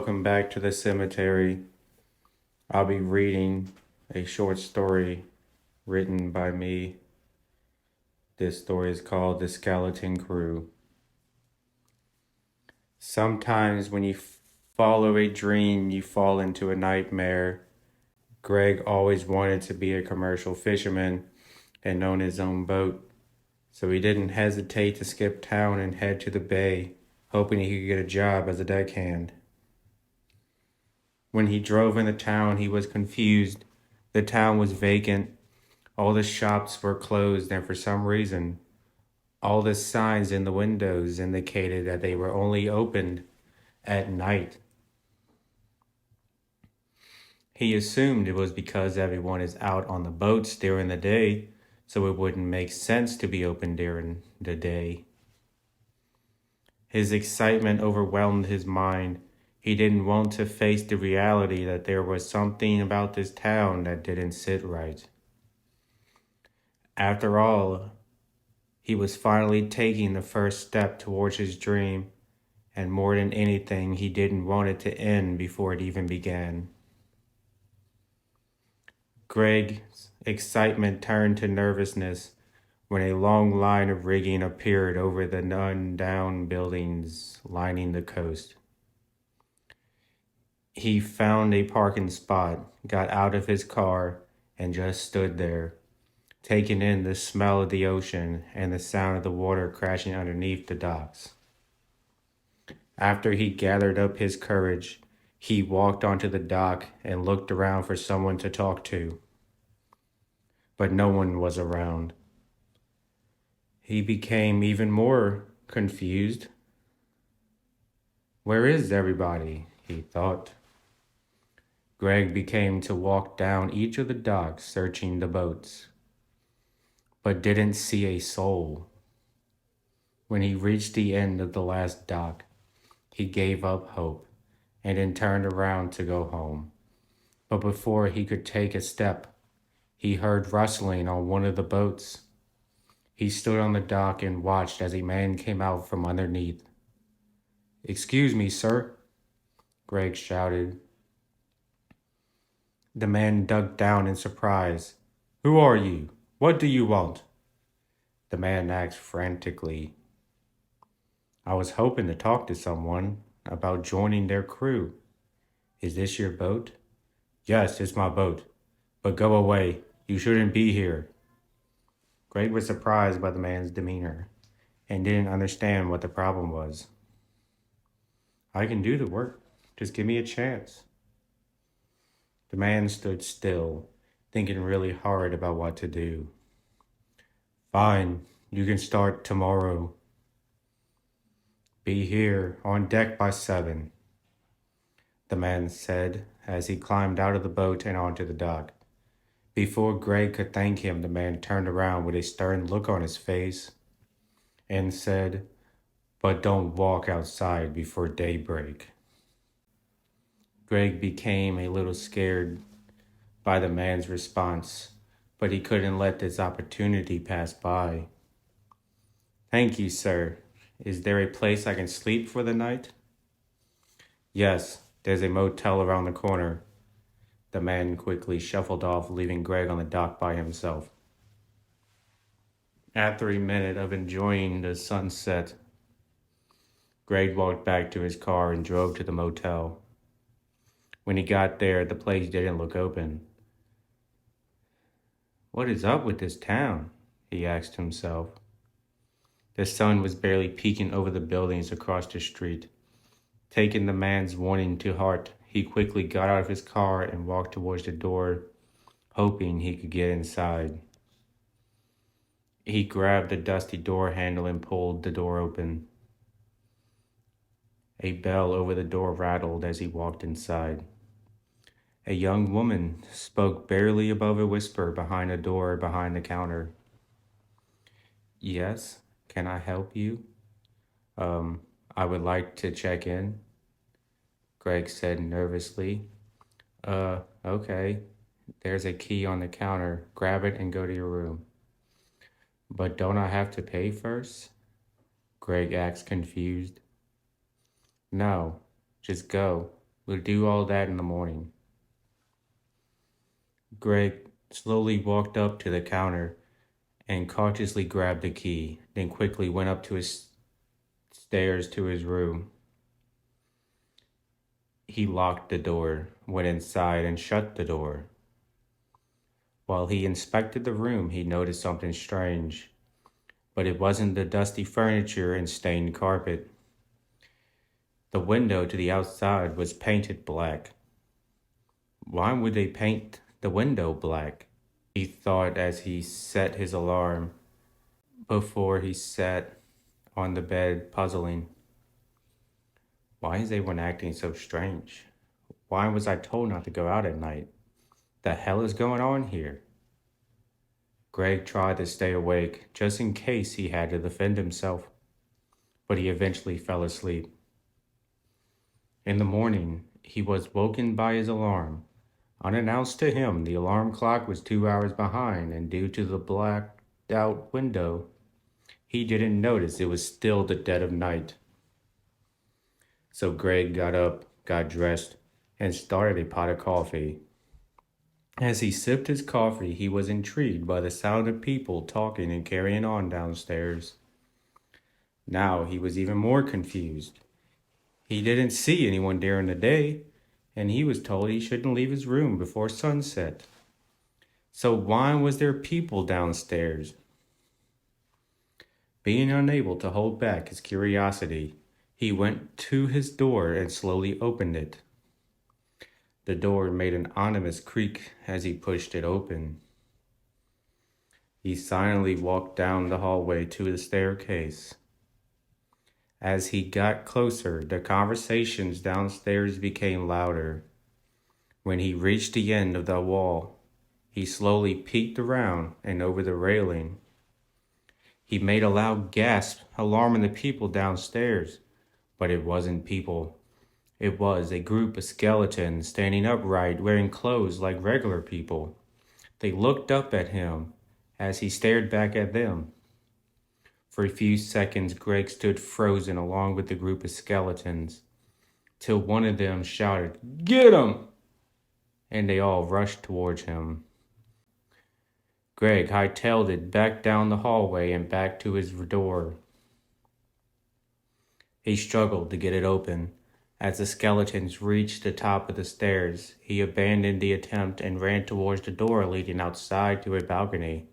welcome back to the cemetery. I'll be reading a short story written by me. This story is called The Skeleton Crew. Sometimes when you follow a dream, you fall into a nightmare. Greg always wanted to be a commercial fisherman and own his own boat, so he didn't hesitate to skip town and head to the bay, hoping he could get a job as a deckhand. When he drove into town, he was confused. The town was vacant. All the shops were closed, and for some reason, all the signs in the windows indicated that they were only opened at night. He assumed it was because everyone is out on the boats during the day, so it wouldn't make sense to be open during the day. His excitement overwhelmed his mind. He didn't want to face the reality that there was something about this town that didn't sit right. After all, he was finally taking the first step towards his dream, and more than anything, he didn't want it to end before it even began. Greg's excitement turned to nervousness when a long line of rigging appeared over the run-down buildings lining the coast. He found a parking spot, got out of his car, and just stood there, taking in the smell of the ocean and the sound of the water crashing underneath the docks. After he gathered up his courage, he walked onto the dock and looked around for someone to talk to. But no one was around. He became even more confused. Where is everybody? He thought. Greg began to walk down each of the docks, searching the boats, but didn't see a soul. When he reached the end of the last dock, he gave up hope and then turned around to go home. But before he could take a step, he heard rustling on one of the boats. He stood on the dock and watched as a man came out from underneath. "Excuse me, sir," Greg shouted. The man dug down in surprise. "Who are you? What do you want?" The man asked frantically. "I was hoping to talk to someone about joining their crew. Is this your boat?" "Yes, it's my boat. But go away. You shouldn't be here." Greg was surprised by the man's demeanor and didn't understand what the problem was. "I can do the work. Just give me a chance." The man stood still, thinking really hard about what to do. "Fine, you can start tomorrow. Be here on deck by 7, the man said as he climbed out of the boat and onto the dock. Before Greg could thank him, the man turned around with a stern look on his face and said, "But don't walk outside before daybreak." Greg became a little scared by the man's response, but he couldn't let this opportunity pass by. "Thank you, sir. Is there a place I can sleep for the night?" "Yes, there's a motel around the corner." The man quickly shuffled off, leaving Greg on the dock by himself. After a minute of enjoying the sunset, Greg walked back to his car and drove to the motel. When he got there, the place didn't look open. "What is up with this town?" he asked himself. The sun was barely peeking over the buildings across the street. Taking the man's warning to heart, he quickly got out of his car and walked towards the door, hoping he could get inside. He grabbed the dusty door handle and pulled the door open. A bell over the door rattled as he walked inside. A young woman spoke barely above a whisper behind a door behind the counter. "Yes, can I help you?" I would like to check in," Greg said nervously. Okay. There's a key on the counter. Grab it and go to your room." "But don't I have to pay first?" Greg asked, confused. "No, just go. We'll do all that in the morning. Greg slowly walked up to the counter and cautiously grabbed the key, then quickly went up to his stairs to his room. He locked the door, went inside, and shut the door. While he inspected the room, he noticed something strange, but it wasn't the dusty furniture and stained carpet. The window to the outside was painted black. Why would they paint the window black? He thought as he set his alarm before he sat on the bed, puzzling. Why is everyone acting so strange? Why was I told not to go out at night? The hell is going on here? Greg tried to stay awake, just in case he had to defend himself, but he eventually fell asleep. In the morning, he was woken by his alarm. Unannounced to him, the alarm clock was 2 hours behind, and due to the blacked out window, he didn't notice it was still the dead of night. So Greg got up, got dressed, and started a pot of coffee. As he sipped his coffee, he was intrigued by the sound of people talking and carrying on downstairs. Now he was even more confused. He didn't see anyone during the day, and he was told he shouldn't leave his room before sunset. So why was there people downstairs? Being unable to hold back his curiosity, he went to his door and slowly opened it. The door made an ominous creak as he pushed it open. He silently walked down the hallway to the staircase. As he got closer, the conversations downstairs became louder. When he reached the end of the wall, he slowly peeked around and over the railing. He made a loud gasp, alarming the people downstairs, but it wasn't people. It was a group of skeletons standing upright, wearing clothes like regular people. They looked up at him as he stared back at them. For a few seconds, Greg stood frozen along with the group of skeletons, till one of them shouted, "Get him!" And they all rushed towards him. Greg hightailed it back down the hallway and back to his door. He struggled to get it open. As the skeletons reached the top of the stairs, he abandoned the attempt and ran towards the door leading outside to a balcony.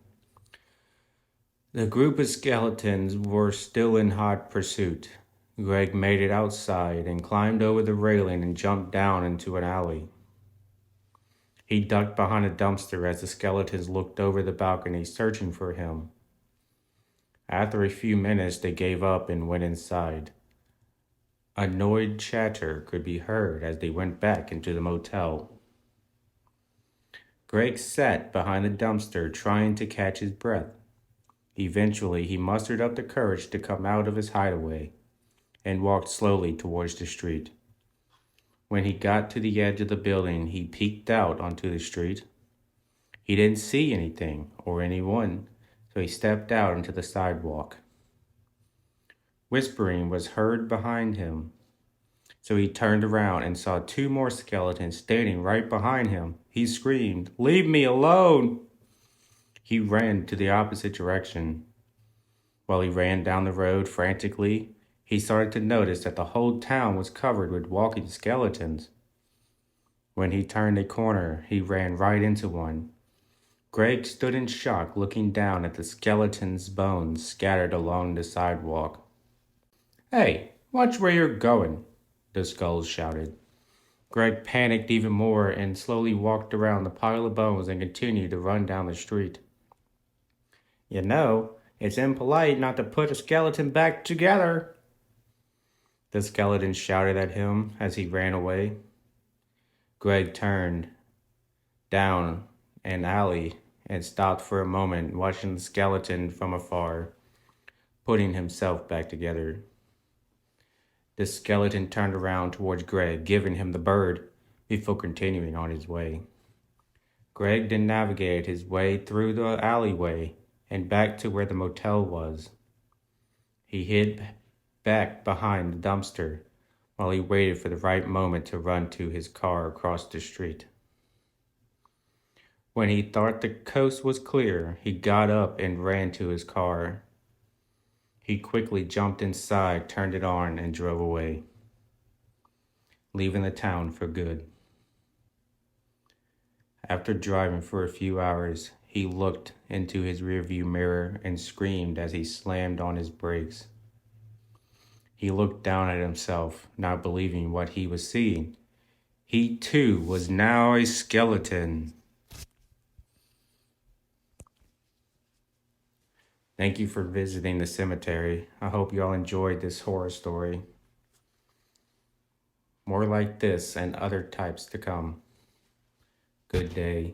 The group of skeletons were still in hot pursuit. Greg made it outside and climbed over the railing and jumped down into an alley. He ducked behind a dumpster as the skeletons looked over the balcony, searching for him. After a few minutes, they gave up and went inside. Annoyed chatter could be heard as they went back into the motel. Greg sat behind the dumpster trying to catch his breath. Eventually, he mustered up the courage to come out of his hideaway and walked slowly towards the street. When he got to the edge of the building, he peeked out onto the street. He didn't see anything or anyone, so he stepped out onto the sidewalk. Whispering was heard behind him, so he turned around and saw two more skeletons standing right behind him. He screamed, "Leave me alone!" He ran to the opposite direction. While he ran down the road frantically, he started to notice that the whole town was covered with walking skeletons. When he turned a corner, he ran right into one. Greg stood in shock, looking down at the skeleton's bones scattered along the sidewalk. "Hey, watch where you're going," the skulls shouted. Greg panicked even more and slowly walked around the pile of bones and continued to run down the street. "You know, it's impolite not to put a skeleton back together," the skeleton shouted at him as he ran away. Greg turned down an alley and stopped for a moment, watching the skeleton from afar, putting himself back together. The skeleton turned around towards Greg, giving him the bird before continuing on his way. Greg then navigated his way through the alleyway and back to where the motel was. He hid back behind the dumpster while he waited for the right moment to run to his car across the street. When he thought the coast was clear, he got up and ran to his car. He quickly jumped inside, turned it on, and drove away, leaving the town for good. After driving for a few hours, he looked into his rearview mirror and screamed as he slammed on his brakes. He looked down at himself, not believing what he was seeing. He too was now a skeleton. Thank you for visiting the cemetery. I hope you all enjoyed this horror story. More like this and other types to come. Good day.